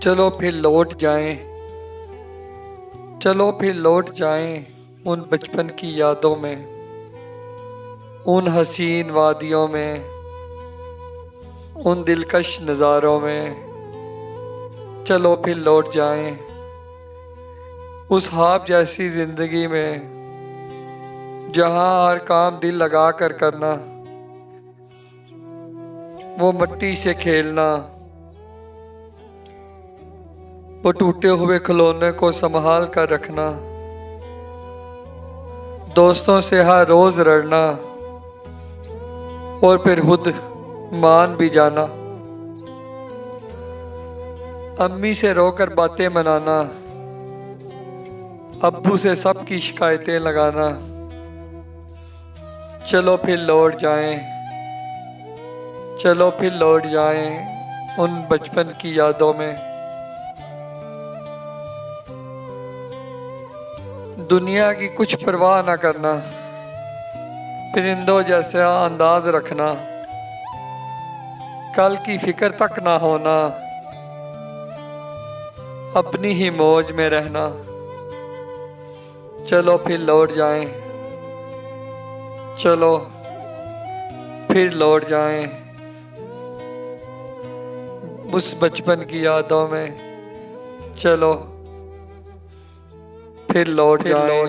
चलो फिर लौट जाएं, चलो फिर लौट जाएं उन बचपन की यादों में, उन हसीन वादियों में, उन दिलकश नज़ारों में। चलो फिर लौट जाएं उस ख्वाब जैसी ज़िंदगी में, जहां हर काम दिल लगा कर करना, वो मिट्टी से खेलना, वो टूटे हुए खिलौने को संभाल कर रखना, दोस्तों से हर रोज लड़ना और फिर खुद मान भी जाना, अम्मी से रोकर बातें मनाना, अब्बू से सबकी शिकायतें लगाना। चलो फिर लौट जाएं, चलो फिर लौट जाएं उन बचपन की यादों में। दुनिया की कुछ परवाह ना करना, परिंदों जैसा अंदाज रखना, कल की फिक्र तक ना होना, अपनी ही मौज में रहना। चलो फिर लौट जाएं, चलो फिर लौट जाएं उस बचपन की यादों में। चलो फिर लौट जाएं।